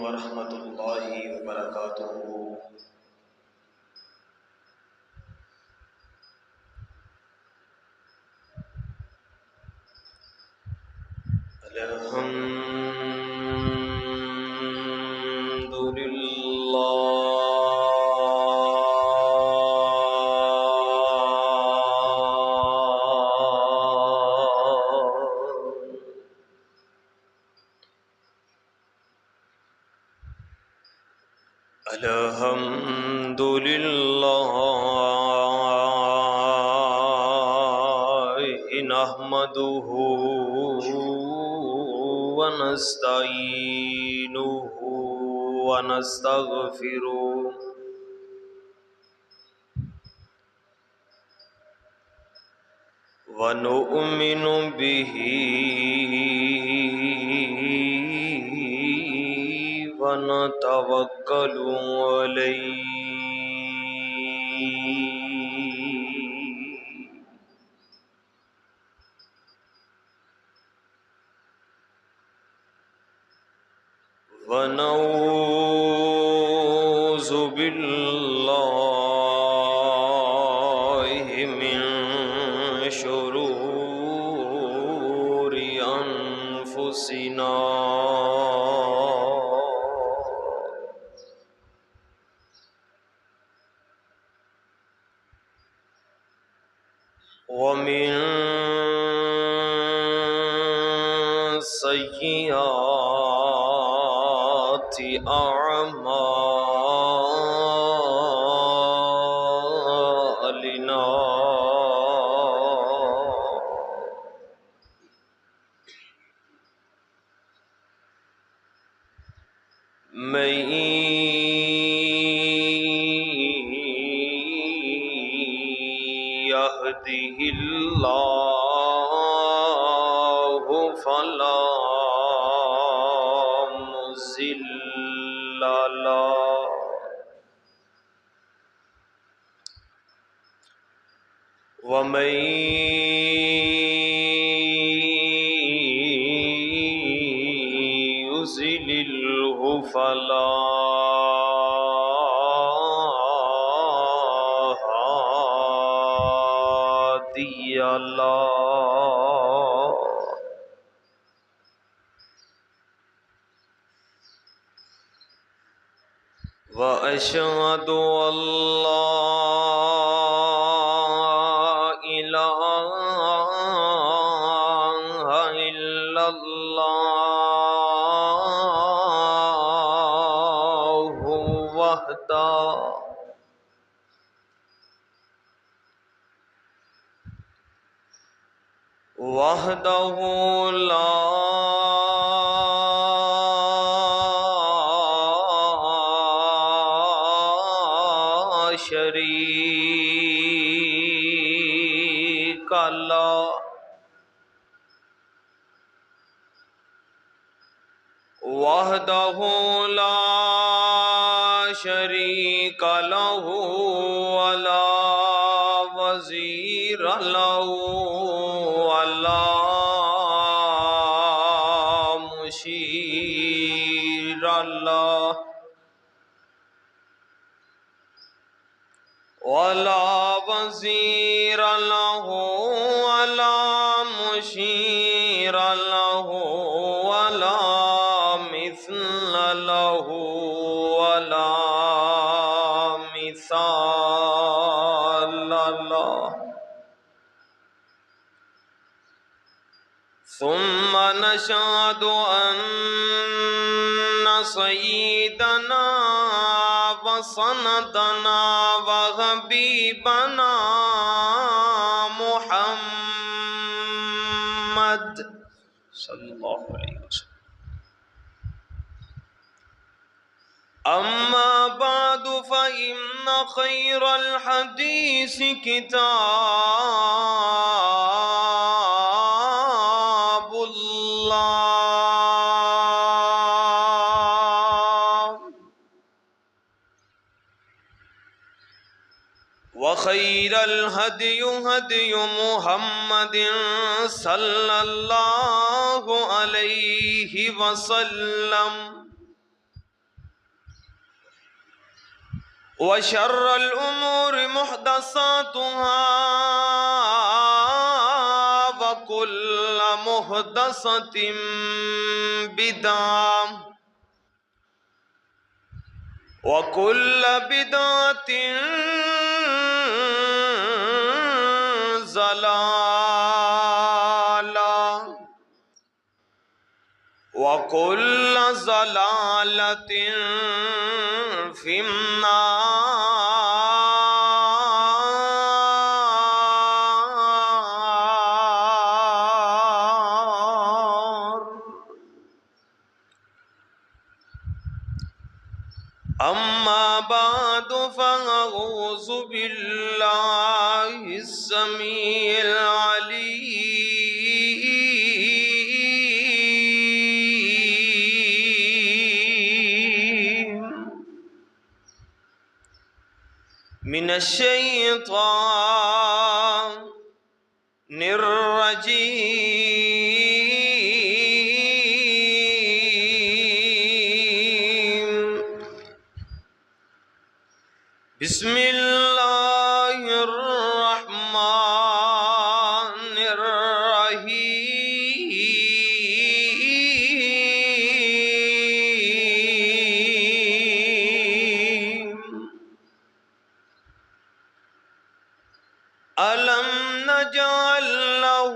ورحمۃ اللہ وبرکاتہ۔ الحمد للہ نحمده ونستعینه ونستغفره ونؤمن به ونتوکل علیہ ونعوذ باللہ من شرور انفسنا ومن سیئات اعمالنا من يهده الله فلا مضل له ومن يضلله فلا هادي له وأشهد أن لا إله إلا الله وحده لا شريك له وحده لا شريك له ولا وزير له ولا مشير له ولا وزير له ولا مشير له ولا مثل له ولا مثال له ثم نشهد أن سيدنا وسندنا وحبيبنا محمد صلی اللہ علیہ وسلم أما بعد فإن خير الحديث كتاب الله وخير الهدي هدي محمد صلى الله عليه وسلم وشر الأمور محدثاتها وكل محدثة بدعة وكل بدعة ضلالة وكل ضلالة في النار. أما بعد فأعوذ بالله السميع العليم من الشيطان الرجيم. بسم الله الرحمن الرحيم. ألم نجعل له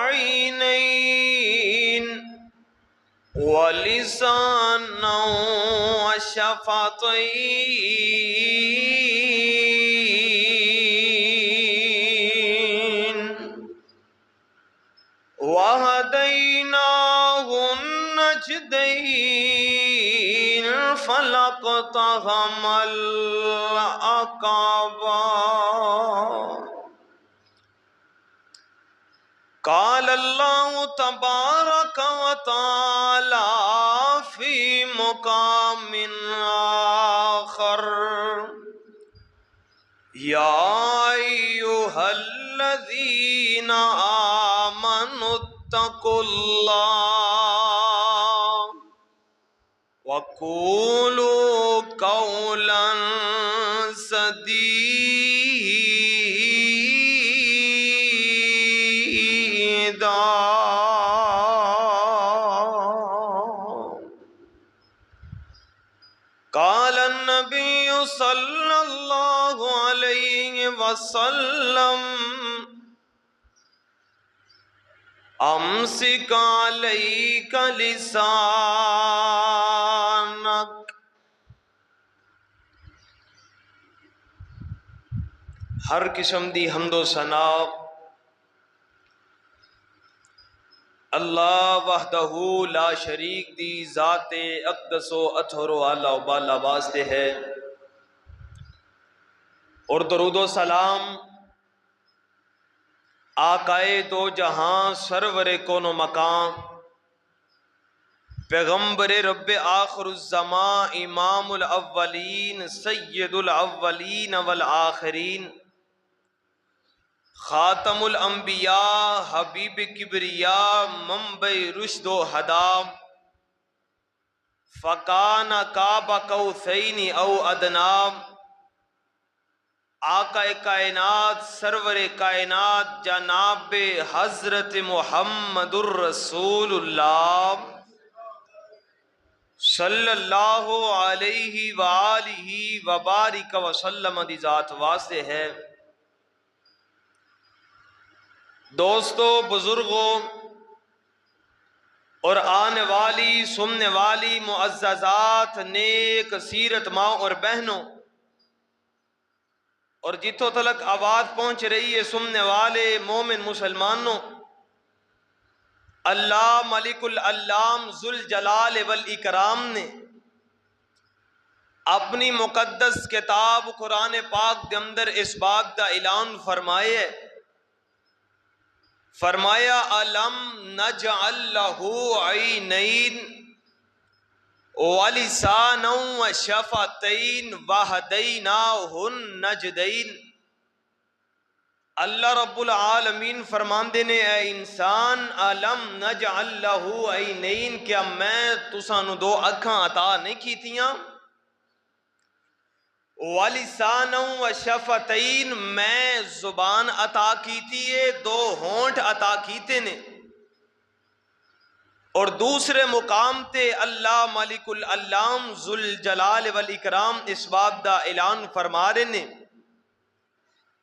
عينين ولسانا وشفتين وهديناه النجدين فلاقتحم العقبة. قال الله تبارك وتعالى في مقام آخر: يا أيها الذين آمنوا اتقوا الله وقولوا قولا سديدا. قال النبي صلى الله عليه وسلم: امسك عليك لسانك. ہر قسم دی حمد و ثنا اللہ وحدہ لا شریک دی ذات اقدس و اطہر و اعلیٰ و بالا واسطے ہے، اور درود و سلام آقائے دو جہاں سرور کون و مکان پیغمبر رب آخر الزمان امام الاولین سید الاولین والآخرین خاتم الانبیاء حبیب کبریاء منبع رشد و ہدام فکان قاب قوسین او ادنی. آقا کائنات سرور کائنات جناب حضرت محمد الرسول اللہ صلی اللہ علیہ وآلہ وبارک وسلم دی ذات واسطے ہے. دوستو، بزرگوں اور آنے والی سننے والی معززات نیک سیرت ماں اور بہنوں، اور جتوں تلک آواز پہنچ رہی ہے سننے والے مومن مسلمانوں، اللہ ملک العلام ذوالجلال والاکرام نے اپنی مقدس کتاب قرآن پاک کے اندر اس بات کا اعلان فرمایا الم نجعل لہ عینین ولسانا وشفتین وہدیناہ النجدین. اللہ رب العالمین فرماندے نے اے انسان الم نجعل لہ عینین، کیا میں تسانو دو اکھاں عطا نہیں کیتیاں؟ وَلِسَانًا وَشَفَتَيْن، میں زبان عطا کیتی ہے، دو ہونٹ عطا کیتے نے. اور دوسرے مقام تے اللہ ملک العلام ذوالجلال والاکرام اس بات دا اعلان فرما رہے نے،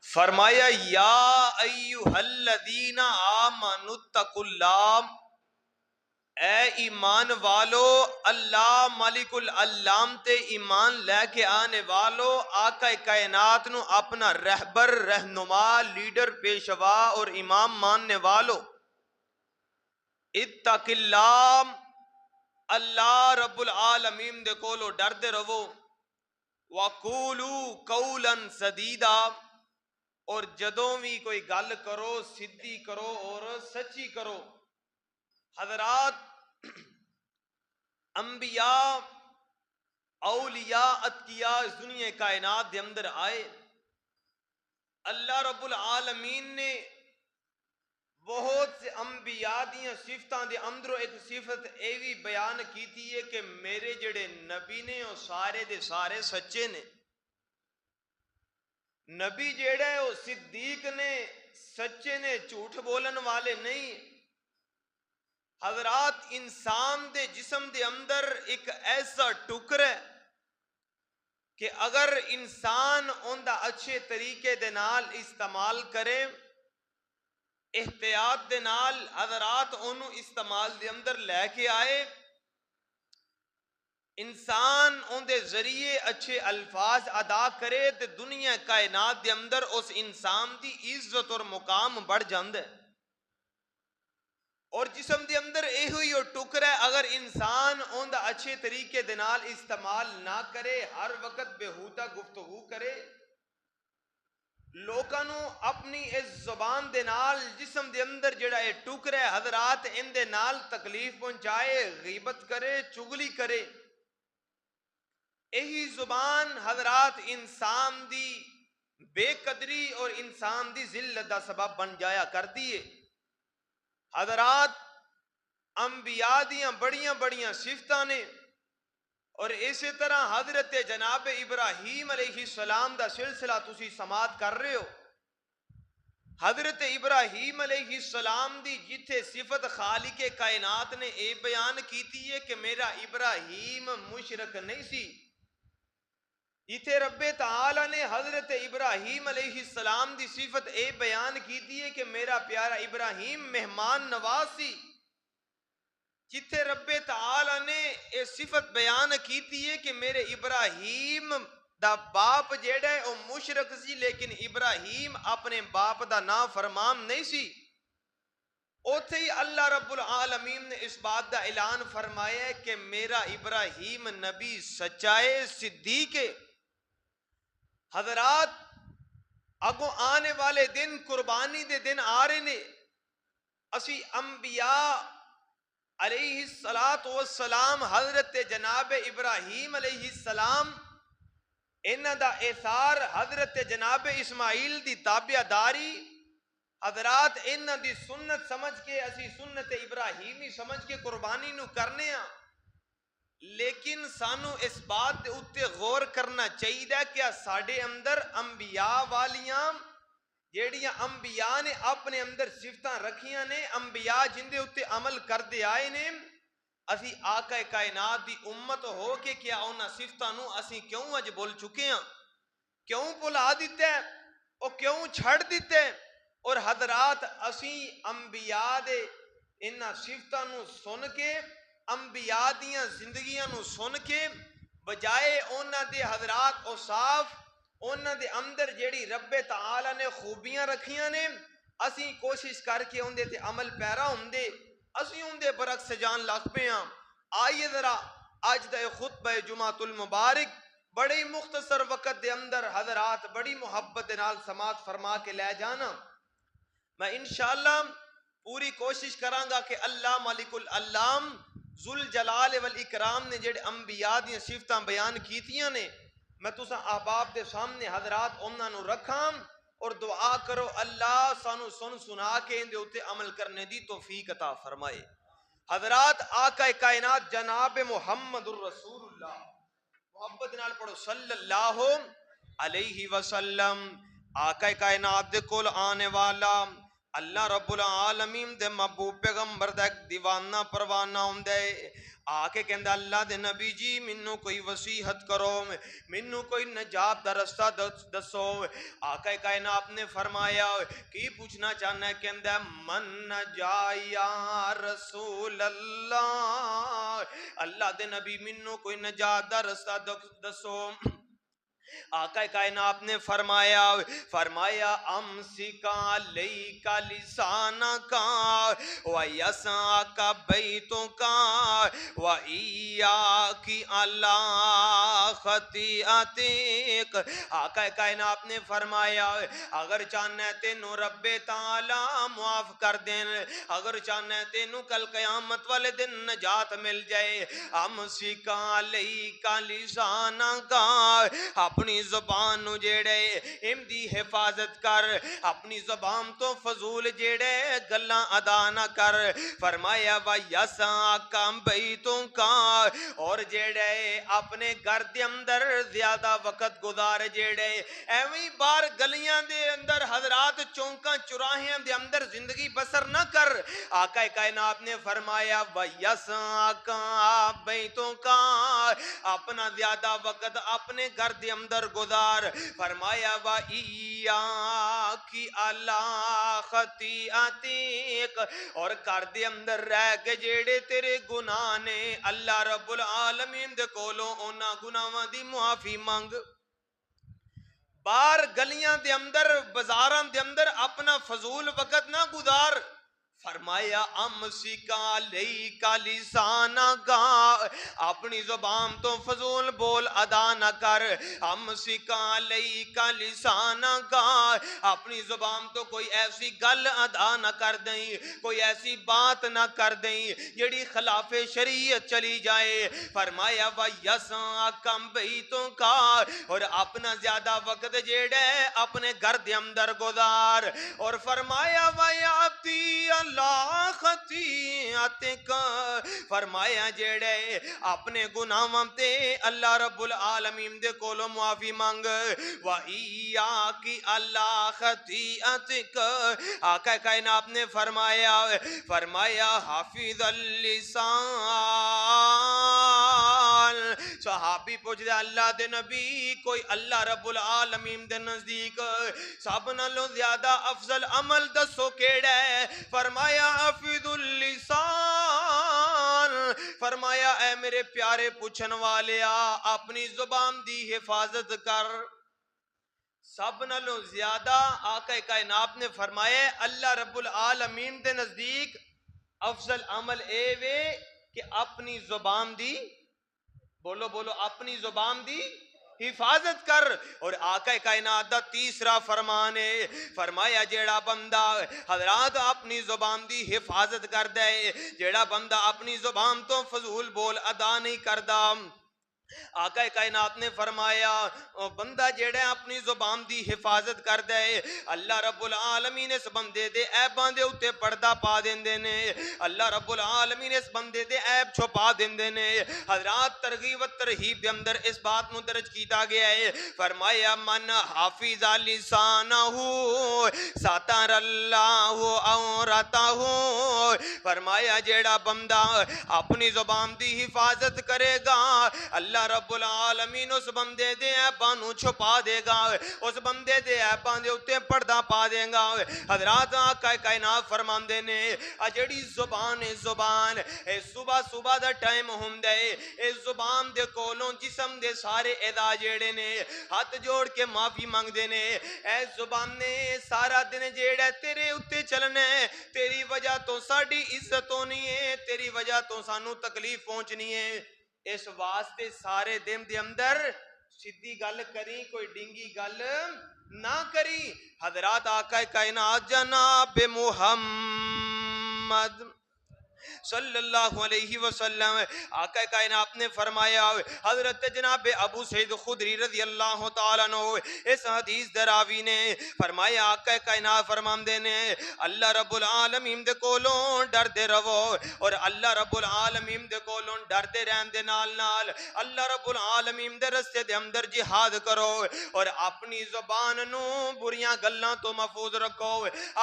فرمایا یا ایھا الذین آمنوا اتقوا اللہ، اے ایمان والو اللہ ملک العلام تے ایمان لے کے آنے والو، آقا کائنات نو اپنا رہبر، رہنما، لیڈر، پیشوا اور امام ماننے والو، اتق اللہ، اللہ رب العالمین دے کولو ڈردے رہو، وقولوا قولا سدیدا، اور جدوں بھی کوئی گل کرو سدھی کرو اور سچی کرو. حضرات، انبیاء، اولیاء، اتقیاء اس دنیا کائنات دے اندر آئے. اللہ رب العالمین نے بہت سے انبیاء دیاں صفتاں دے اندروں ایک صفت اے بھی بیان کیتی ہے کہ میرے جڑے نبی نے وہ سارے دے سارے سچے نے. نبی جڑے وہ صدیق نے، سچے نے، جھوٹ بولن والے نہیں. حضرات، انسان دے جسم دے اندر ایک ایسا ٹکر ہے کہ اگر انسان ان دا اچھے طریقے دے نال استعمال کرے، احتیاط دے نال حضرات انہوں استعمال دے اندر لے کے آئے، انسان ان دے ذریعے اچھے الفاظ ادا کرے تے دنیا کائنات دے اندر اس انسان دی عزت اور مقام بڑھ جاندے. اور جسم دے اندر اے ہوئی اور ٹکر ہے، اگر انسان ان دا اچھے طریقے دے نال استعمال نہ کرے، ہر وقت بےہودہ گفتگو کرے، لوکاں نو اپنی اس زبان دے نال جسم دے اندر جڑا اے ٹکر ہے حضرات ان دے نال تکلیف پہنچائے، غیبت کرے، چگلی کرے، یہی زبان حضرات انسان دی بے قدری اور انسان دی ذلت دا سبب بن جایا کر دیے. حضرات، انبیاء دیاں بڑیاں بڑیاں صفتاں نے، اور اسی طرح حضرت جناب ابراہیم علیہ السلام دا سلسلہ تسی سماعت کر رہے ہو. حضرت ابراہیم علیہ السلام دی جتھے صفت خالق کائنات نے اے بیان کیتی ہے کہ میرا ابراہیم مشرک نہیں سی، جتھے رب تعالی نے حضرت ابراہیم علیہ السلام دی صفت اے بیان کیتی ہے کہ میرا پیارا ابراہیم مہمان نواز سی، جتھے رب تعالی نے اے صفت بیان کیتی ہے کہ میرے ابراہیم دا باپ جیڑا ہے او مشرک سی لیکن ابراہیم اپنے باپ دا نافرمان نہیں سی، اوتھے ہی اللہ رب العالمین نے اس بات دا اعلان فرمایا ہے کہ میرا ابراہیم نبی سچائے صدیق ہے. حضرات، اگوں آنے والے دن قربانی دے دن آ رہے نے، اسی انبیاء علیہ السلام حضرت جناب ابراہیم علیہ السلام انہاں دا ایثار، حضرت جناب اسماعیل دی تابعداری، حضرات انہاں دی سنت سمجھ کے اسی سنت ابراہیمی سمجھ کے قربانی نو کرنے ہاں. لیکن سانو اس بات دے اتے غور کرنا چاہیے کہ ساڈے اندر انبیاء والیاں جیڑیاں انبیاء نے اپنے اندر صفتاں رکھیاں نے، انبیاء جن دے اتے عمل کردے آئے نے، اسی آقا کائنات دی امت ہو کے کیا انہاں صفتاں نو اسی کیوں اج بول چکے ہیں، کیوں بھلا دیتے ہیں، اور کیوں چھڑ دیتے ہیں؟ اور حضرات، اسی انبیاء دے انہاں صفتاں نو سن کے، انبیاء دیاں زندگیاں نو سن کے، بجائے انہاں دے حضرات اوصاف، انہاں دے اندر جیڑی رب تعالی نے خوبیاں رکھیاں نے، اسی کوشش کر کے ان دے تے عمل پیرا ہوندے، اسی ان دے برعکس جان لگ پے ہاں. آئیے ذرا آج دا خطبہ جمعۃ المبارک بڑی مختصر وقت دے اندر حضرات بڑی محبت دے نال سماعت فرما کے لے جانا. میں انشاءاللہ پوری کوشش کراں گا کہ اللہ ملک العلام ذوالجلال والاکرام نے جڑے انبیاء دی صفتاں بیان کیتیاں نے، میں تساں احباب دے سامنے حضرات انہاں نو رکھاں اور دعا کرو اللہ سانو سن سنا کے ان دے اوتے عمل کرنے دی توفیق عطا فرمائے. حضرات، آقا کائنات جناب محمد الرسول اللہ، محبت نال پڑھو صلی اللہ علیہ وسلم آقا کائنات دے کول آنے والا اللہ رب العالمین دے محبوب پیغمبر دا ایک دیوانہ پروانہ ہوندے آکے کہندہ اللہ دے نبی جی منو کوئی وصیحت کرو منو کوئی نجات دا رستہ دسو آقا کائنات نے فرمایا کی پوچھنا چاہنا ہے کہندہ من نجا یا رسول اللہ اللہ دے نبی منو کوئی نجات دا رستہ دسو آقا کائنات نے فرمایا امسکا لیکا لسانا کا ویسا کا بیتوں کا وَإِيَّاكِ عَلَىٰ خَطِئَتِكَ آقا کائنات نے فرمایا اگر چاہنا ہے تینوں رب تعالیٰ معاف کر دیں اگر چاہنا ہے تینوں کل قیامت والے دن نجات مل جائے امسکا لیکا لسانا کا اپنی زبان نو جیڑے ام دی حفاظت کر اپنی زبان تو فضول جیڑے گلاں ادا نہ کر فرمایا وَيَسَا کام بیتوں کا اور جیڑے اپنے گھر دے اندر زیادہ وقت گزار جیڑے ایویں بار گلیاں دے اندر حضرات چونکاں چراہیاں دے اندر زندگی بسر نہ کر آقا کائنات نے فرمایا وَيَسَا کام بیتوں کا اپنا زیادہ وقت اپنے گھر دے اندر گزار فرمایا وَإِيَّاكِ عَلَىٰ خَطِئَتِكَ اور گھر دے اندر رہ کے جیڑے تیرے گناہ نے اللہ رب العالمین دے کولوں اونا گناہاں دی معافی مانگ بار گلیاں دے اندر بازاراں دے اندر اپنا فضول وقت نہ گزار فرمایا امسکا لیکا لسانا کا اپنی زبان تو فضول بول ادا نہ کر امسکا لیکا لسانا کا اپنی زبان تو کوئی ایسی گل ادا نہ کر دیں کوئی ایسی بات نہ کر دیں جڑی خلاف شریعت چلی جائے فرمایا وَيَسَا کم بیتوں کا اور اپنا زیادہ وقت جیڑے اپنے گھر دے اندر گزار اور فرمایا وَيَعْتِي اللہ خطیئتک فرمایا جیڑے اپنے گناہاں تے اللہ رب العالمین دے کولو معافی مانگ وَإِيَّاكِ اللہ خطیئتک آقا کائنات نے فرمایا حافظ اللسان صحابی پوچھ دے اللہ دے نبی کوئی اللہ رب العالمین دے نزدیک سب نالوں زیادہ افضل عمل دسو کیڑا ہے فرمایا حافظ اللسان فرمایا اے میرے پیارے پوچھن والیا اپنی زبان دی حفاظت کر سب نالوں زیادہ آقا کائنات نے فرمایا اللہ رب العالمین دے نزدیک افضل عمل اے وے کہ اپنی زبان دی بولو اپنی زبان دی حفاظت کر اور آقا کائنات دا تیسرا فرمان ہے فرمایا جیڑا بندہ حضرات اپنی زبان دی حفاظت کر دے جیڑا بندہ اپنی زبان تو فضول بول ادا نہیں کردا آقا کائنات نے فرمایا بندہ جیڑے اپنی زبان دی حفاظت کر دے اللہ رب العالمین اس بندے دے عیباں دے اتے پردہ پا دیندے نے اللہ رب العالمین اس بندے دے عیب چھپا دیندے نے حضرات ترغیب و ترہیب دے اندر اس بات نو درج کیتا گیا ہے فرمایا من حافظ لسانہ ساتر اللہ عورتہ فرمایا جیڑا بندہ اپنی زبان دی حفاظت کرے گا اللہ رب العالمین اس بندے دے عیباں نو چھپا دے گا اس بندے دے عیباں دے اوتے پردہ پا دے گا حضرات آقا کائنات فرماندے نے جڑی زبان اے صبح دا ٹائم ہوندے اے زبان دے کولوں جسم دے سارے اعضاء جیڑے نے ہاتھ جوڑ کے معافی مانگ دے نے اے زبان نے سارا دن جیڑا تیرے اوتے چلنے تیری وجہ تو ساڈی عزت ہونی ہے تیری وجہ تو سانو تکلیف پہنچنی ہے اس واسطے سارے دن دے اندر سیدھی گل کری کوئی ڈنگی گل نہ کری حضرات آقا کائنات جناب محمد صلی اللہ علیہ وسلم آقا کائنات نے فرمایا حضرت جناب ابو سعید خدری رضی اللہ تعالیٰ عنہ اس حدیث دراوی نے فرمایا آقا کائنات فرماندے نے اللہ رب العالمین دے کولوں ڈر دے رہو اور اللہ رب العالمین دے کولوں ڈر دے رہن دے نال نال اللہ رب العالمین دے رستے دے اندر جہاد کرو اور اپنی زبان نو بریاں گلاں تو محفوظ رکھو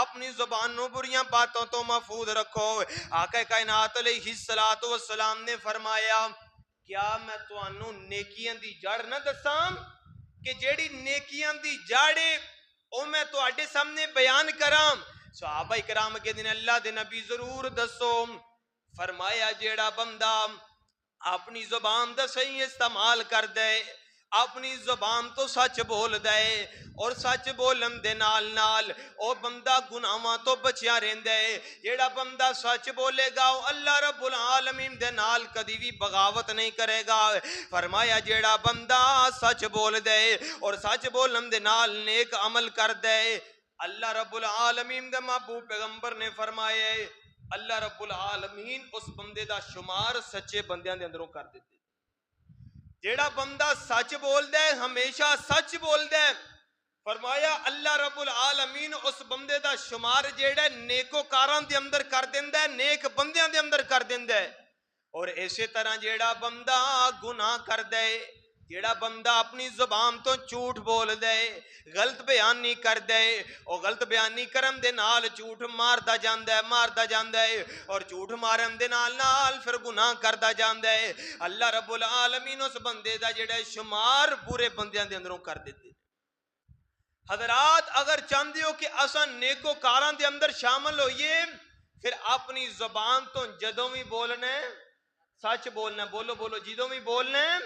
اپنی زبان نو بریاں باتوں تو محفوظ رکھو آقا کائنات علیہ السلام نے فرمایا کیا میں تانوں نیکیاں دی جڑ نہ دساں کہ جیڑی نیکیاں دی جڑے او میں تواڈے سامنے بیان کراں صحابہ کرام کے دن اللہ دے نبی ضرور دسو فرمایا جیڑا بندہ اپنی زبان دا صحیح استعمال کر دے اپنی زبان تو سچ بول دے اور سچ بولن دے نال نال او بندہ گناہاں تو بچیا رہندا ہے جیڑا بندہ سچ بولے گا او اللہ رب العالمین دے نال کدی بھی بغاوت نہیں کرے گا فرمایا جیڑا بندہ سچ بول دے اور سچ بولن دے نال نیک عمل کر دے اللہ رب العالمین دے محبوب پیغمبر نے فرمایا اللہ رب العالمین اس بندے دا شمار سچے بندیاں دے اندروں کر دیتے جیڑا بندہ سچ بول دے ہمیشہ سچ بول دے فرمایا اللہ رب العالمین اس بندے دا شمار جیڑا نیکوکاراں دے اندر کر دیندا ہے نیک بندیاں دے اندر کر دیندا ہے اور اسی طرح جیڑا بندہ گناہ کر دے جیڑا بندہ اپنی زبان تو جھوٹ بول دے غلط بیانی کر دے او غلط بیانی کرن دے نال جھوٹ ماردا جاندا ہے اور جھوٹ مارن دے نال پھر گناہ کردا جاندا ہے اللہ رب العالمین اس بندے دا جیڑا شمار برے بندیاں دے اندروں کر دیتے حضرات اگر چاہندے ہو کہ اساں نیکوکاراں دے اندر شامل ہوئیے پھر اپنی زبان تو جدوں بھی بولنا ہے سچ بولنا بولو بولو جدوں بھی بولنا ہے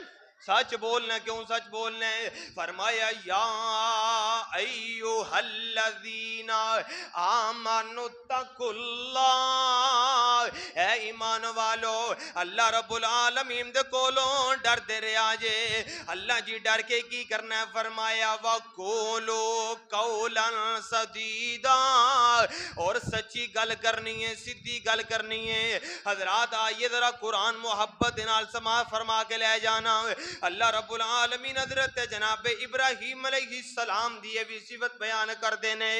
سچ بولنا کیوں سچ بولنا ہے فرمایا یا ایھا الذین آمنوا اتقوا اللہ اے ایمان والو اللہ رب العالمین دے کولوں ڈر دے رہا جے اللہ جی ڈر کے کی کرنا ہے فرمایا وقولوا قولا سدیدا اور سچی گل کرنی ہے سیدھی گل کرنی ہے حضرات آئیے ذرا قرآن محبت نال سما فرما کے لے جانا اللہ رب العالمین حضرت جناب ابراہیم علیہ السلام دیے بھی صفت بیان کر دینے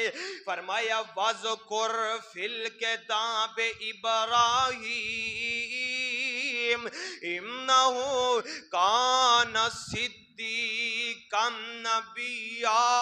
فرمایا وَذْكُرْ فِي الْكِتَابِ إِبْرَاهِيمَ إِنَّهُ كَانَ صِدِّيقًا نَبِيًّا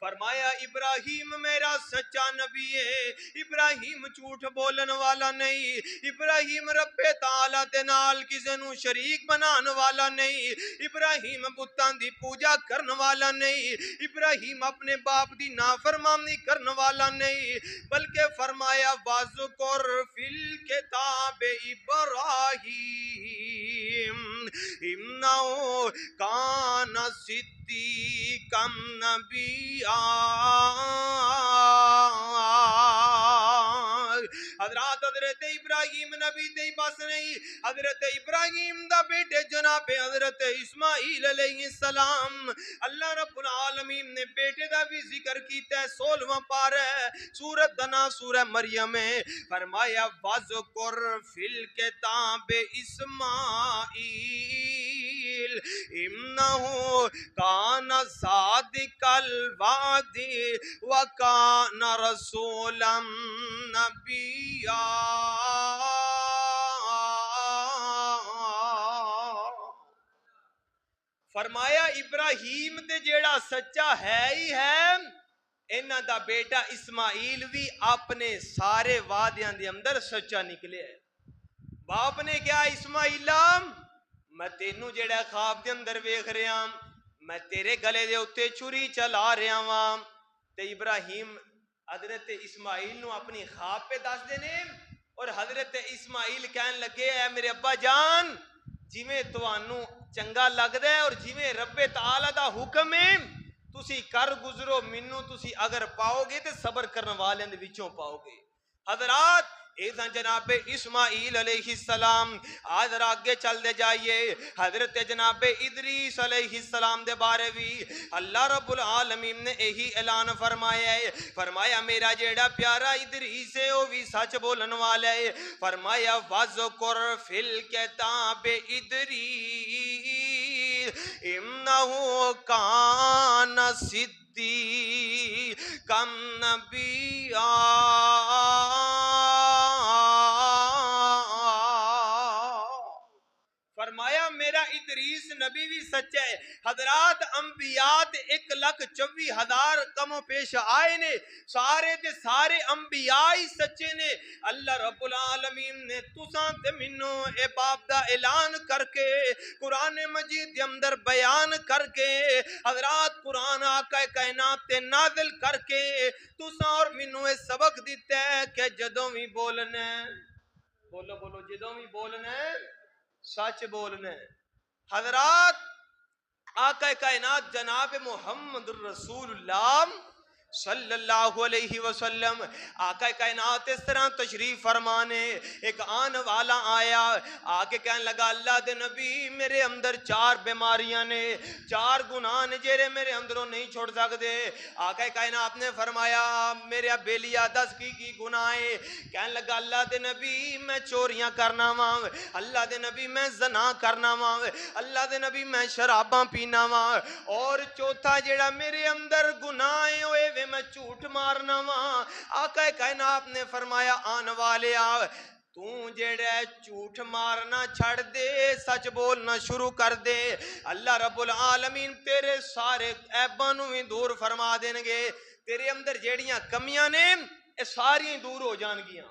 فرمایا ابراہیم میرا سچا نبی ہے ابراہیم جھوٹ بولن والا نہیں ابراہیم رب تعالیٰ دے نال کسے نو شریک بنان والا نہیں ابراہیم بتاں دی پوجا کرن والا نہیں ابراہیم اپنے باپ دی نافرمانی کرن والا نہیں بلکہ فرمایا وَذْكُرْ فِي الْكِتَابِ إِبْرَاهِيمَ إِنَّهُ كَانَ صِدِّيقًا نَبِيًّا حضرات حضرت ابراہیم نبی تے بس نہیں حضرت ابراہیم دا بیٹے جناب حضرت اسماعیل علیہ السلام اللہ رب العالمین نے بیٹے دا بھی ذکر کیتا ہے 16واں پارہ سورۃ دنا سورہ مریم میں فرمایا وَذْكُرْ فِي الْكِتَابِ اسماعیل إِنَّهُ كَانَ صَادِقَ الْوَعْدِ وَكَانَ رَسُولًا نَبِيًّا فرمایا ابراہیم تے جیڑا سچا ہے ہی ہے انہاں دا بیٹا اسماعیل بھی اپنے سارے وعدیاں دے اندر سچا نکلے ہے باپ نے کیا اسماعیلہ میں تینوں جیڑا خواب دے اندر ویکھ رہا میں تیرے گلے دے اتے چھری چلا رہا ہاں تے ابراہیم حضرت اسماعیل نو اپنی خواب پہ دس دینے اور حضرت اسماعیل کہن لگے اے میرے ابا جان جویں توانوں چنگا لگ دے اور جویں رب تعالیٰ دا حکم ہے تسی کر گزرو منو تسی اگر پاؤ گے تے صبر کرنے والے دے وچوں پاؤ گے حضرات ایسا جناب اسماعیل علیہ السلام، آدھر آگے چل دے جائیے حضرت جناب ادریس علیہ السلام دے بارے بھی اللہ رب العالمین نے یہی اعلان فرمایا ہے، فرمایا میرا جیڑا پیارا ادریس ہے وہ بھی سچ بولن والا ہے، فرمایا وَذْكُرْ فِي الْكِتَابِ إِدْرِيسَ إِنَّهُ كَانَ صِدِّيقًا نَبِيًّا۔ فرمایا میرا ادریس نبی بھی سچا ہے۔ حضرات انبیاء 1,24,000 کم و پیش آئے نے، سارے دے سارے انبیاء ہی سچے نے۔ اللہ رب العالمین نے تساں تے منو اے باب دا اعلان کر کے قرآن مجید دے اندر بیان کر کے حضرات قرآن آقا کائنات تے نازل کر کے تساں اور منو اے سبق دیتا ہے کہ جدوں بھی بولنا ہے، بولو بولو، جدوں بھی بولنا ہے سچ بولنا ہے۔ حضرات آقا کائنات جناب محمد الرسول اللہ صلی اللہ علیہ وسلم، آقا کائنات اس طرح تشریف فرمانے، ایک آن والا آیا آکے کہنے لگا اللہ دے نبی میرے اندر 4 بیماریاں نے، 4 گناہ نے جیرے میرے اندروں نہیں چھوڑ سکتے۔ آقا کائنات نے فرمایا میرے بیلیا 10 کی گناہ ہے؟ کہنے لگا اللہ دے نبی میں چوریاں کرنا ماں، اللہ دے نبی میں زنا کرنا ماں، اللہ دے نبی میں شراباں پینا ماں، اور چوتھا جیڑا میرے اندر گناہ ہے میں جھوٹ مارنا ماں۔ آقا کائنات نے فرمایا آن والے آ تو جیڑا جھوٹ مارنا چھڑ دے سچ بولنا شروع کر دے، اللہ رب العالمین تیرے سارے عیباں بھی دور فرما دیں گے، تیرے اندر جیڑیاں کمیاں نے اے ساری دور ہو جان گیاں۔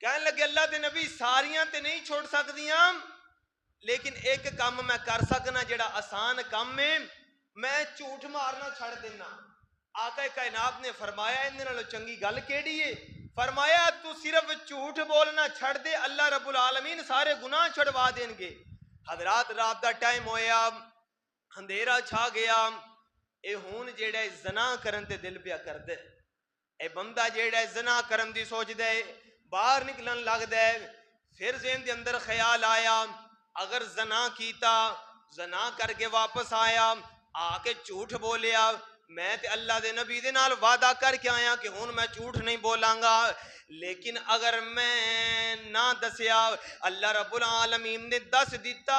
کہنے لگے اللہ دے نبی ساریاں تے نہیں چھوڑ سکدیاں لیکن ایک کام میں کر سکنا جیڑا آسان کام ہے، میں جھوٹ مارنا چھڑ دینا۔ آقا کائنات نے فرمایا اندے نالوں چنگی گل کیڑی ہے؟ فرمایا تو صرف جھوٹ بولنا چھڑ دے اللہ رب العالمین سارے گناہ چھڑوا دیں گے۔ حضرات رات دا ٹائم ہویا، اندھیرا چھا گیا، اے ہون جیڑا زنا کرن تے دل پیا کر دے، اے بندہ جیڑا زنا کرن دی سوچ دے باہر نکلن لگ دے، پھر ذہن دے اندر خیال آیا اگر زنا کیتا، زنا کر کے واپس آیا آکے جھوٹ بولیا، میں تے اللہ دے نبی دے نال وعدہ کر کے آیا کہ ہون میں جھوٹ نہیں بولاں گا، لیکن اگر میں نہ دسیا اللہ رب العالمین نے دس دیتا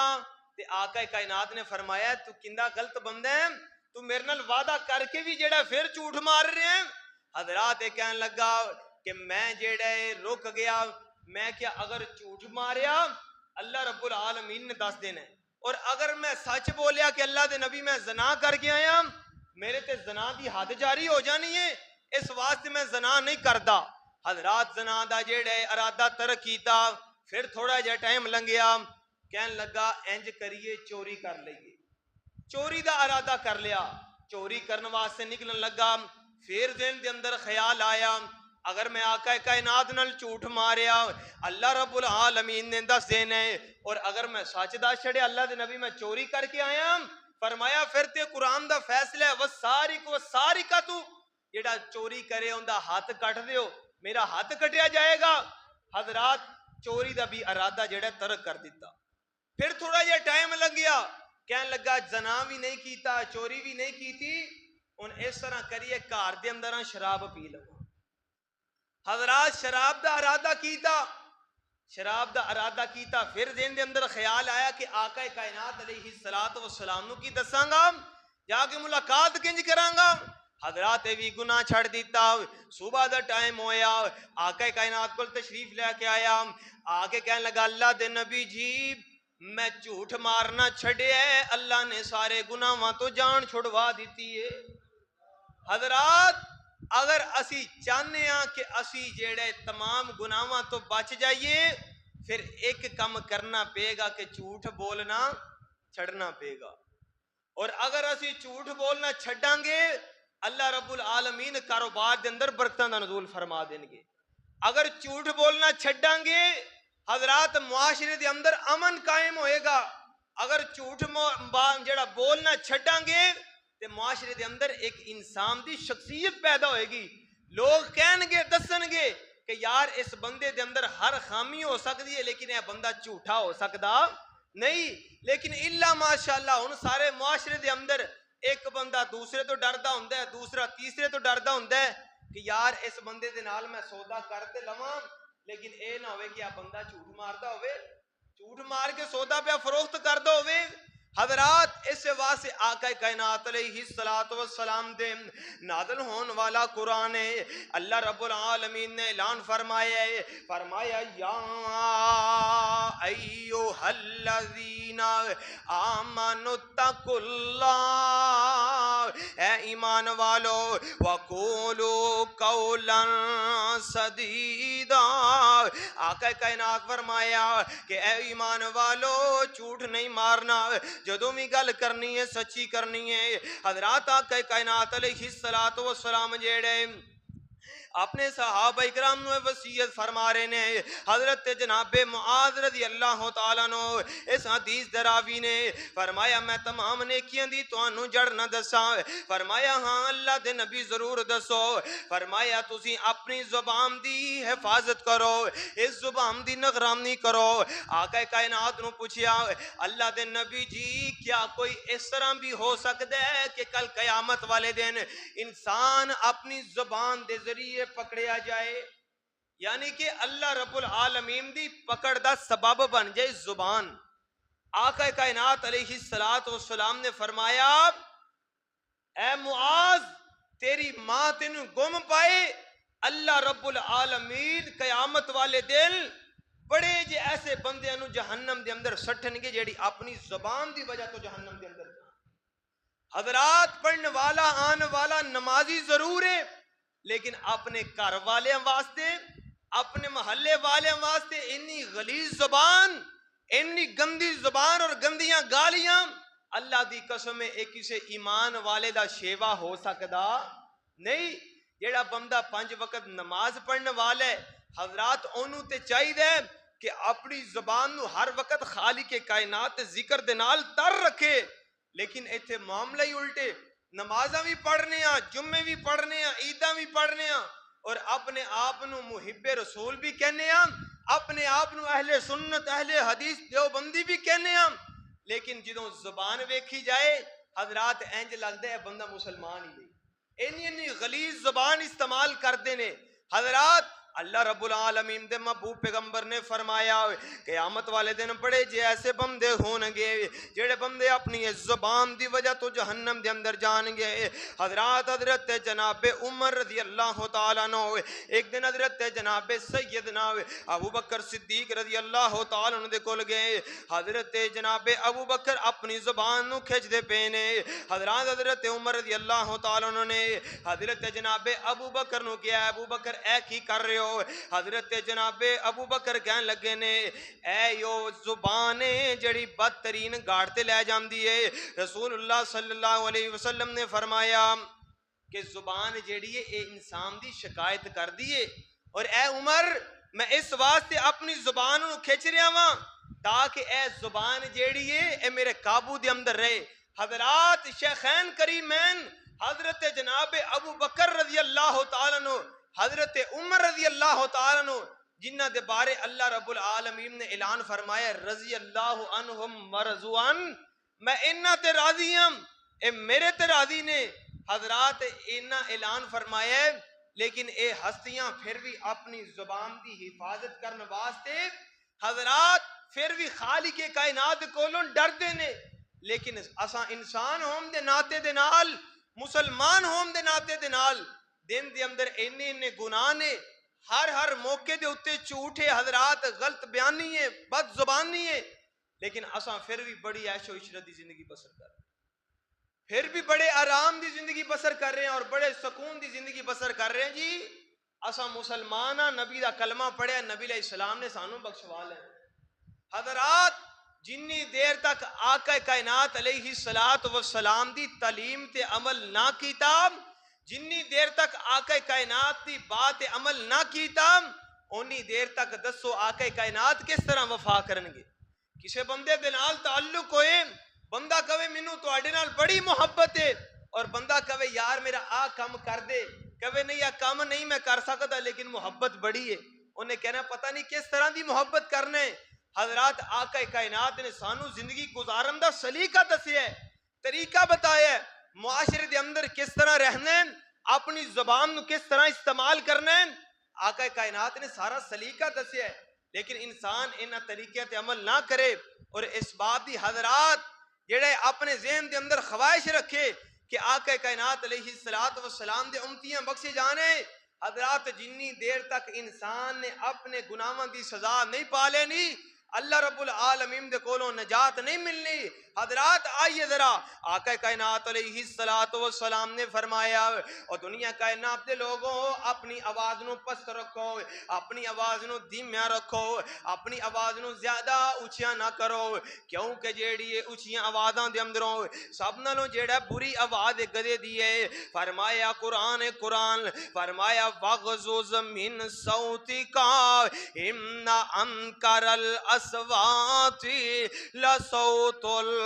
تے آقا کائنات نے فرمایا تو کندہ غلط بندہ ہے، تو میرے نال وعدہ کر کے بھی جیڑا پھر جھوٹ مار رہے ہیں۔ حضرات کہنے لگا کہ میں جیڑا رک گیا، میں کیا اگر جھوٹ ماریا اللہ رب العالمین نے دس دینا ہے، اور اگر میں سچ بولیا کہ اللہ دے نبی میں زنا کر کے آیا میرے تے زنا دی حد جاری ہو جانی ہے، اس واسطے میں زنا نہیں کردا۔ حضرات زنا دا جیڑے ارادہ ترک کیتا، پھر تھوڑا جا ٹائم لنگیا، کہن لگا انج کریے چوری کر لئیے، چوری دا ارادہ کر لیا، چوری کرنے واسطے نکلن لگا، پھر ذہن دے اندر خیال آیا اگر میں آقا کائنات نال جھوٹ ماریا اللہ رب العالمین نے دس دینا ہے، اور اگر میں سچ دس چھڑے اللہ دے نبی میں چوری کر کے آیا، فرمایا پھر تے قرآن دا فیصلہ ہے وَالسَّارِقُ وَالسَّارِقَةُ، جیڑا چوری کرے ان دا ہاتھ کٹ دیو، میرا ہاتھ کٹیا جائے گا۔ حضرات چوری دا بھی ارادہ جیڑا ترک کر دیتا، پھر تھوڑا یہ ٹائم لگ گیا، کہنے لگا زنا بھی نہیں کیتا چوری بھی نہیں کیتی، ان اس طرح کریے کار دے اندر شراب پی لو۔ حضرات شراب دا ارادہ کیتا، شراب دا ارادہ کیتا، پھر ذہن دے اندر خیال آیا کہ آقا کائنات علیہ السلام نو کی دساں گا، جا کے ملاقات کنج کراں گا۔ حضرات بھی گناہ چھڑ دیتا، صبح دا ٹائم ہویا، آقا کائنات کو تشریف لے کے آیا، آگے کہنے لگا اللہ دے نبی جی میں جھوٹ مارنا چھڑے ہے، اللہ نے سارے گناہاں تو جان چھڑوا دیتی ہے۔ حضرات اگر اسی چاہنے ہیں کہ اسی جیڑے تمام گناہاں تو بچ جائیے، پھر ایک کم کرنا پے گا کہ جھوٹ بولنا چھڑنا پے گا، اور اگر اسی جھوٹ بولنا چھڑاں گے اللہ رب العالمین کاروبار دے اندر برکتاں دا نزول فرما دیں گے۔ اگر جھوٹ بولنا چھڑاں گے حضرات معاشرے دے اندر امن قائم ہوئے گا، اگر جھوٹ جڑا بولنا چھڑاں گے تے معاشرے دے اندر ایک انسان دی شخصیت پیدا ہوئے گی، لوگ کہن گے دسن گے کہ یار اس بندے دے اندر ہر خامی ہو سکتی ہے لیکن یہ بندہ جھوٹا ہو سکتا نہیں. لیکن الا ماشاءاللہ ہن سارے معاشرے دے اندر ایک بندہ دوسرے تو ڈردا ہوندا ہے, دوسرا تیسرے تو ڈردا ہوندا ہے کہ یار اس بندے دے نال میں سودا کرتے لواں لیکن اے نہ ہوئے کہ آ بندہ جھوٹ ماردا ہوئے, جھوٹ مار کے سودا پہ فروخت کردا ہوئے. حضرات اس واسطے آقا کائنات علیہ السلام دے نازل ہون والا قرآن ہے. اللہ رب العالمین نے اعلان فرمایا ہے, فرمایا یا ایھا الذین آمنوا اتقوا اللہ, اے ایمان والو, وقولوا قولا سدیدا. آقا کائنات فرمایا کہ اے ایمان والو جھوٹ نہیں مارنا, جدوں بھی گل کرنی ہے سچی کرنی ہے. حضرات آقا کائنات علیہ السلام جیڑے اپنے صحابہ اکرام نو وصیت فرما رہے نے. حضرت جناب معاذ رضی اللہ تعالیٰ نو اس حدیث دراوی نے فرمایا میں تمام نیکیاں دی تانوں جڑ نہ دساں. فرمایا ہاں اللہ دے نبی ضرور دسو. فرمایا تسی اپنی زبان دی حفاظت کرو, اس زبان دی نگرانی کرو. آقا کائنات نو پوچھیا اللہ دے نبی جی کیا کوئی اس طرح بھی ہو سکتا ہے کہ کل قیامت والے دن انسان اپنی زبان دے ذریعے پکڑیا جائے, یعنی کہ اللہ رب العالمین دی پکڑ دا سبب بن جائے زبان. آقا کائنات علیہ السلام نے فرمایا اے معاذ تیری ماں تینو گم پائے, اللہ رب العالمین قیامت والے دن بڑے جے ایسے بندے نو جہنم دے اندر سٹن گے جیڑی اپنی زبان دی وجہ تو جہنم دے اندر. حضرات پڑھنے والا آن والا نمازی ضرور ہے لیکن اپنے گھر والے واسطے اپنے محلے والے واسطے انی غلیظ زبان, انی گندی زبان اور گندیاں گالیاں, اللہ دی قسم ایک کسے ایمان والے دا شیوا ہو سکدا نہیں. جیڑا بندہ 5 وقت نماز پڑھنے والا ہے حضرات اونوں تے چاہیے کہ اپنی زبان نو ہر وقت خالق کائنات ذکر دے نال تر رکھے. لیکن ایتھے معاملہ ہی الٹے, نمازاں بھی پڑھنے ہاں, جمعے بھی پڑھنے ہاں, عیداں بھی پڑھنے ہاں اور اپنے آپ نو محب رسول بھی کہنے ہاں, اپنے آپ نو اہل سنت اہل حدیث دیوبندی بھی کہنے ہاں. لیکن جدوں زبان ویکھی جائے حضرات انج لگدا ہے بندہ مسلمان ہی نہیں, اینی غلیظ زبان استعمال کردے نے. حضرات اللہ رب العالمین دے محبوب پیغمبر نے فرمایا قیامت والے دن بڑے جے ایسے بندے ہون گے جڑے بندے اپنی زبان دی وجہ تو جہنم دے اندر جان گے. حضرات حضرت جناب عمر رضی اللہ تعالیٰ عنہ, ایک دن حضرت جناب سیدنا ابو بکر صدیق رضی اللہ تعالیٰ عنہ دے کول گئے. حضرت جناب ابو بکر اپنی زبان نو کھچ دے پے نے. حضرت عمر رضی اللہ تعالیٰ عنہ نے حضرت جناب ابو بکر نو کیا ابو بکر اے کی کر رہے ہو. حضرت جناب ابو بکر کہن لگے نے اے یو زبان جڑی بدترین گاڑ تے لے جاندی ہے. رسول اللہ صلی اللہ علیہ وسلم نے فرمایا کہ زبان جیڑی ہے اے انسان دی شکایت کر دیئے, اور اے عمر میں اس واسطے اپنی زبان نو کھچ رہا ہاں تاکہ اے زبان جیڑی ہے اے میرے قابو دے اندر رہے. حضرات شیخین کریمین حضرت جناب ابو بکر رضی اللہ تعالیٰ عنہ, حضرت عمر رضی اللہ تعالیٰ عنہ جنہ دے بارے اللہ رب العالمین نے اعلان فرمایا رضی اللہ عنہم ورضوان, میں انہاں تے راضی ہوں اے میرے تے راضی نے. حضرات انہاں اعلان فرمایا ہے لیکن اے ہستیاں پھر بھی اپنی زبان دی حفاظت کرنے واسطے حضرات پھر بھی خالق کائنات کولوں ڈردے نے. لیکن اساں انسان ہوم دے ناطے دے نال, مسلمان ہوم دے ناطے دے نال دن دے اندر اینے گناہ نے, ہر موقع دے اتے جھوٹ ہے حضرات, غلط بیانی ہے, بد زبانی ہے, لیکن اساں پھر بھی بڑی عیش و عشرت دی زندگی بسر کر رہے ہیں, پھر بھی بڑے آرام دی زندگی بسر کر رہے ہیں اور بڑے سکون دی زندگی بسر کر رہے ہیں. جی اساں مسلمان ہاں, نبی دا کلمہ پڑھیا, نبی علیہ السلام نے سانو بخشوا لے. حضرات جنی دیر تک آقا کائنات علیہ السلام دی تعلیم تے عمل نہ کیتا, جنی دیر تک آقا کائنات دی بات عمل نہ کیتا, اونی دیر تک دسو آقا کائنات کس طرح وفا کرن گے. کسے بندے دے نال تعلق ہوئے, بندہ کہے مینوں تواڈے نال بڑی محبت ہے, اور بندہ کہے یار میرا آ کم کر دے, کہے نہیں یہ کام نہیں میں کر سکتا لیکن محبت بڑی ہے، انہیں کہنا پتہ نہیں کس طرح دی محبت کرنے۔ حضرات آقا کائنات نے سانو زندگی گزارن دا سلیقہ دسیا ہے، طریقہ بتایا ہے، معاشرے دے اندر کس طرح رہنا ہے، اپنی زبان نو کس طرح استعمال کرنا ہے، آقا کائنات نے سارا سلیقہ دسیا ہے، لیکن انسان انہاں طریقے تے عمل نہ کرے۔ اور اس بات دی حضرات جڑے اپنے ذہن دے اندر خواہش رکھے کہ آقا کائنات علیہ السلام دے امتیاں بخشے جانے، حضرات جنی دیر تک انسان نے اپنے گناہاں دی سزا نہیں پا لینی، اللہ رب العالمین دے کولوں نجات نہیں ملنی۔ حضرات آئیے ذرا آقا کائنات علیہ السلام نے فرمایا اور دنیا کائنات دے لوگوں اپنی آواز نو پست رکھو، اپنی آواز نو دھیمیاں رکھو، اپنی آواز نو زیادہ اونچیاں نہ کرو، کیونکہ جیڑی اونچیاں آوازاں دے اندروں سب نالوں جیڑا بری آواز گدے دی ہے، فرمایا قرآن فرمایا وغضض من صوتک ان انکر الاصوات لصوت الحمیر۔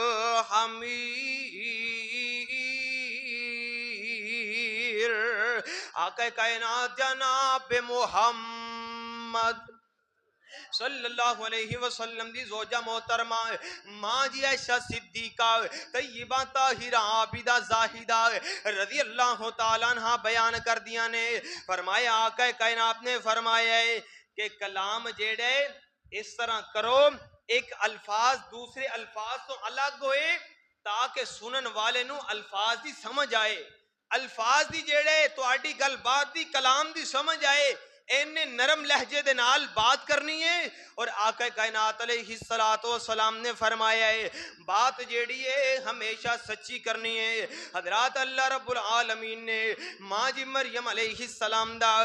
آقا کائنات جناب محمد صلی اللہ علیہ وسلم دی زوجہ محترمہ ماں جی عائشہ صدیقہ طیبہ طاہرہ عابدہ زاہدہ رضی اللہ تعالیٰ عنہ بیان کر دیا نے، فرمایا آقا کائنات نے فرمایا ہے کہ کلام جیڑے اس طرح کرو ایک الفاظ دوسرے الفاظ تو الگ ہوئے تاکہ سنن والے نو الفاظ دی سمجھ آئے، الفاظ دی جیڑے تو آڈی گل بات دی کلام دی سمجھ آئے، اینے نرم لہجے دے نال بات کرنی ہے۔ اور آقا کائنات علیہ السلام نے فرمایا ہے بات جیڑی ہے ہمیشہ سچی کرنی ہے۔ حضرات اللہ رب العالمین نے ماں جی مریم علیہ السلام دا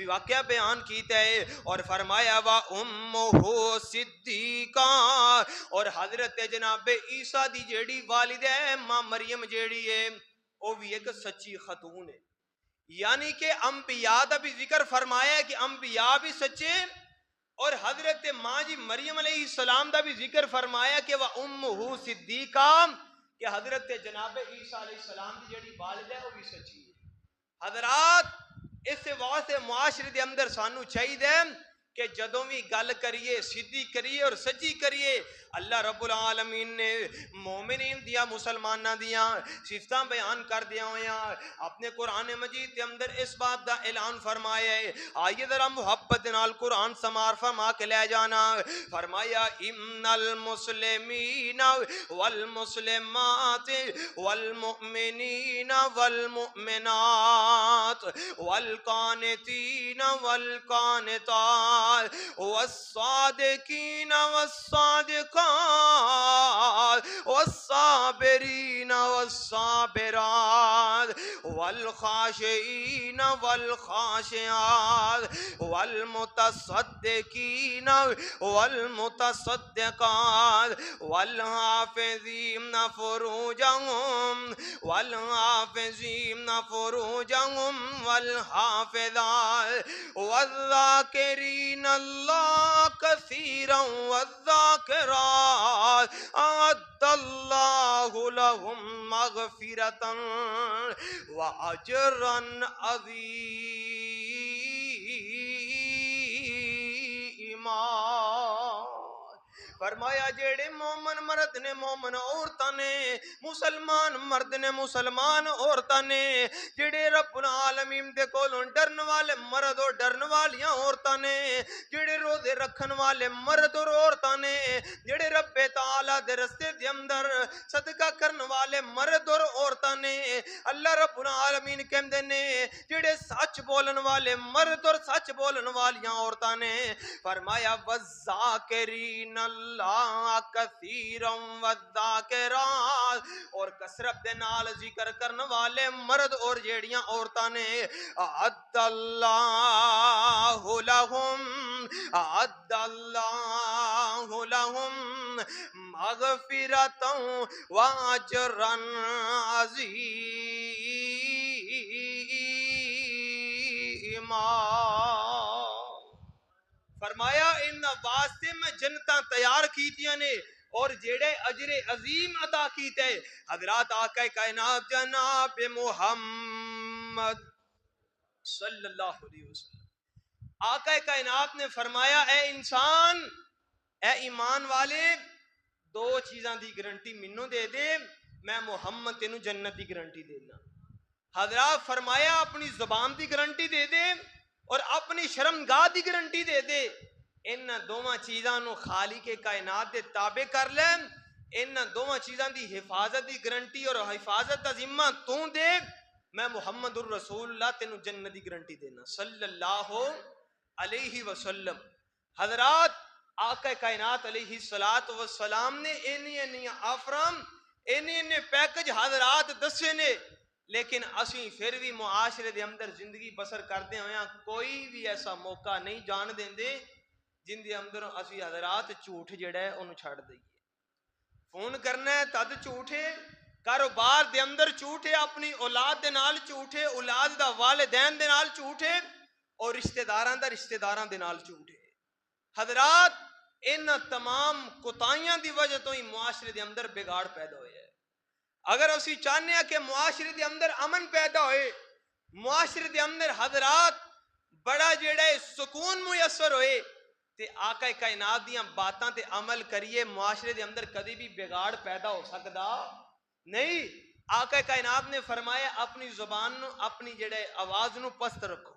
واقعہ بیان کیتا ہے اور فرمایا وَأُمُّهُ صِدِّيقَةٌ، اور حضرت جناب عیسیٰ دی جیڑی والد ہے ماں مریم جیڑی ہے وہ بھی ایک سچی خاتون ہے۔ یعنی کہ انبیاء دا بھی ذکر فرمایا ہے کہ انبیاء بھی سچے، اور حضرت ماں جی مریم علیہ السلام دا بھی ذکر فرمایا کہ وَأُمُّهُ صِدِّيقَةٌ، کہ حضرت جناب عیسیٰ علیہ السلام دی جڑی والد ہے وہ بھی سچی ہے۔ حضرات اس واسطے معاشرے دے اندر سانو چاہیے کہ جدوں بھی گل کریے سیدھی کریے اور سچی کریے۔ اللہ رب العالمین نے مومنین دیا مسلمانہ دیا صفتاں بیان کر دیا ہویا اپنے قرآن مجید کے اندر اس بات دا اعلان فرمایا ہے۔ آئیے ذرا محبت نال قرآن سمار فرما کے لے جانا، فرمایا ان المسلمین والمسلمات والمؤمنین والمؤمنات والقانتین والقانتات والصادقین والصادقات والصابرین والصابرات والخاشعین والخاشعات والمتصدقین والمتصدقات والحافظین فروجہم والحافظین فروجہم والحافظات والذاکرین اللہ کثیرا والذاکرات اعد اللہ لهم مغفرتا واجرا عظیما۔ فرمایا جیڑے مومن مرد نے مومن عورتاں نے، مسلمان مرد نے مسلمان عورتاں نے، جیڑے رب العالمین دے کولوں ڈرن والے مرد اور ڈرن والیاں عورتاں نے، جیڑے روزے رکھن والے مرد اور عورتاں نے، جیڑے رب تعالیٰ دے رستے دے اندر صدقہ کرن والے مرد اور عورتاں نے، اللہ رب العالمین کہندے نے جیڑے سچ بولن والے مرد اور سچ بولن والیاں عورتاں نے، فرمایا والذاکرین اللہ کثیرا والذاکرات، اور کثرت دے نال ذکر کرن والے مرد اور جیڑیاں عورتاں نے، اعد اللہ لہم مغفرتا واجرا عظیما۔ فرمایا ان واسطے میں جنتاں تیار کیتیاں نے اور جیڑے اجر عظیم عطا کیتے۔ حضرات آقا کائنات جناب محمد صلی اللہ علیہ وسلم. آقا کائنات نے فرمایا اے انسان، اے ایمان والے، دو چیزاں دی گارنٹی مینوں دے دے، میں محمد تینوں جنت دی گارنٹی دینا. حضرات فرمایا اپنی زبان دی گارنٹی دے دے اور اپنی شرمگاہ دی گارنٹی دے دے. ان دوواں چیزاں نو خالق کائنات دے تابع کر لے، ان دوواں چیزاں دی حفاظت دی گارنٹی اور حفاظت دا ذمہ تو دے، میں محمد الرسول اللہ تینوں جنت دی گارنٹی دینا صلی اللہ علیہ وسلم. حضرات آقا کائنات علیہ الصلات والسلام نے اینی آفرام اینی پیکج حضرات دسے نے، لیکن اسی پھر بھی معاشرے دے اندر زندگی بسر کرتے ہوئے کوئی بھی ایسا موقع نہیں جان دیندے جن دے اندر اسی حضرات جھوٹ جڑا ہے انہوں چھڑ دئیے. فون کرنا ہے تد جھوٹے، کاروبار دے اندر جھوٹے، اپنی اولاد دے نال جھوٹے، اولاد دا والدین دے نال جھوٹے، اور رشتہ داراں دے نال جھوٹے. حضرات ان تمام کوتاہیاں دی وجہ تو ہی معاشرے دے اندر بگاڑ پیدا ہویا ہے. اگر اسی چاہنے ہیں کہ معاشرے دے اندر امن پیدا ہوئے، معاشرے دے اندر حضرات بڑا جیڑا ہے سکون میسر ہوئے، تے آقا کائنات دیاں باتاں تے عمل کریے، معاشرے دے اندر کدی بھی بگاڑ پیدا ہو سکدا نہیں. آقا کائنات نے فرمایا اپنی زبان نو، اپنی جڑے آواز نو پست رکھو،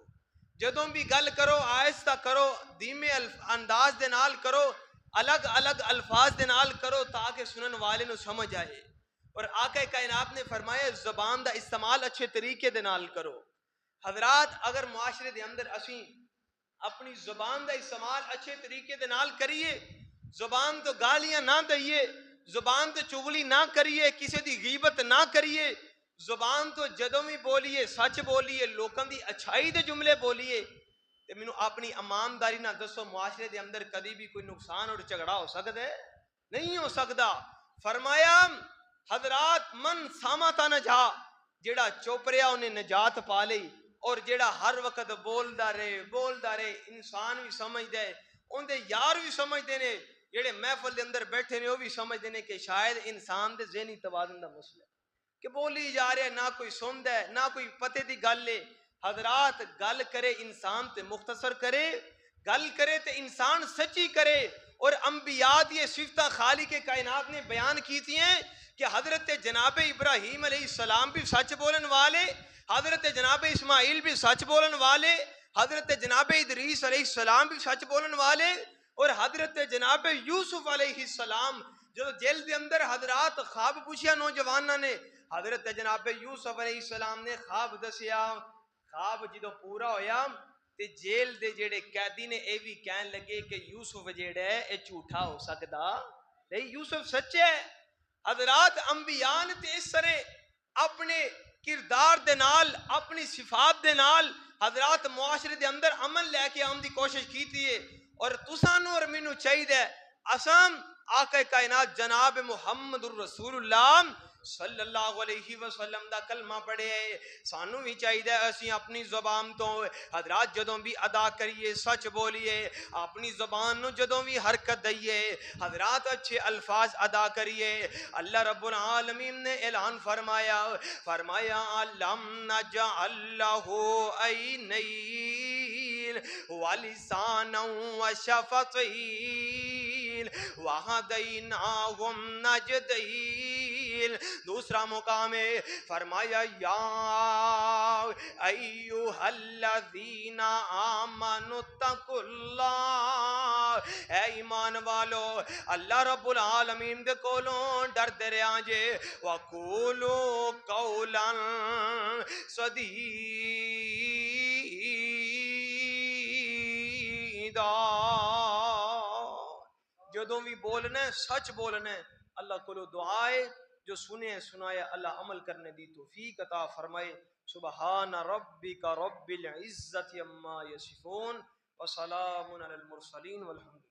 جدوں بھی گل کرو آہستہ کرو، دھیمے انداز دے نال کرو، الگ الگ الفاظ دے نال کرو تاکہ سنن والے نو سمجھ آئے. اور آقا کائنات نے فرمایا زبان دا استعمال اچھے طریقے دے نال کرو. حضرات اگر معاشرے دے اندر اسی اپنی زبان دا استعمال اچھے طریقے دے نال کریے، زبان تو گالیاں نہ دئیے، زبان تو چغلی نہ کریے، کسی دی غیبت نہ کریے، زبان تو جدوں بھی بولیے سچ بولیے، لوکاں دی اچھائی دے جملے بولیے، تے مینوں اپنی ایمانداری نہ دسو معاشرے دے اندر کدی بھی کوئی نقصان اور جھگڑا ہو سکدا ہے؟ نہیں ہو سکدا. فرمایا حضرات من سامتا نجا، جیڑا چپ رہا انہیں نجات پا لئی، اور جیڑا ہر وقت بولدا رہے انسان بھی سمجھ دے، ان دے یار بھی سمجھ دے نے، جیڑے محفل دے اندر بیٹھے نے وہ بھی سمجھ دے نے کہ شاید انسان دے ذہنی توازن دا مسئلہ ہے کہ بولی جا رہے نہ کوئی سندا ہے نہ کوئی پتے دی گل ہے. حضرات گل کرے انسان تے مختصر کرے، گل کرے تے انسان سچی کرے. اور انبیاء دی صفتہ خالق کائنات نے بیان کی تھی ہیں کہ حضرت جناب ابراہیم علیہ السلام بھی سچ بولن والے، حضرت جناب اسماعیل بھی سچ بولن والے، حضرت جناب ادریس علیہ السلام بھی سچ بولن والے، اور حضرت جناب یوسف علیہ السلام جو جیل دے اندر حضرات خواب پوچھیا نوجوانوں نے، حضرت جناب یوسف علیہ السلام نے خواب دسیا، خواب جدو پورا ہویا تے جیل دے جڑے قیدی نے اے بھی کہن لگے کہ یوسف جڑا ہے اے جھوٹا ہو سکدا نہیں، یوسف سچا ہے. حضرات انبیاء نے تے اس طرح اپنے کردار دے نال، اپنی صفات دے نال حضرات معاشرے دے اندر امن لے کے آن دی کوشش کیتی ہے. اور تسانو اور مینوں چاہیے اساں آقا کائنات جناب محمد الرسول اللہ صلی اللہ علیہ وسلم دا کلمہ پڑھے، سانو بھی چاہیے اسی اپنی زبان تو حضرات جدوں بھی ادا کریے سچ بولیے، اپنی زبان نو جدوں بھی حرکت دئیے حضرات اچھے الفاظ ادا کریے. اللہ رب العالمین نے اعلان فرمایا علم نجعل لہ عینین ولسانا وشفتین وہدیناہم نجدین. دوسرا مقام ہے فرمایا یا ایوہا الذین آمنوا اتقوا اللہ، اے ایمان والو اللہ رب العالمین دے کولوں ڈردے رہا جے، وَقُولُوا قَوْلًا سَدِیدًا. جدوں بھی بولنا ہے سچ بولنا ہے. اللہ کو دعائے جو سنے سنایا اللہ عمل کرنے دی توفیق عطا فرمائے. سبحان ربک رب العزت عما یصفون وسلام علی المرسلین والحمد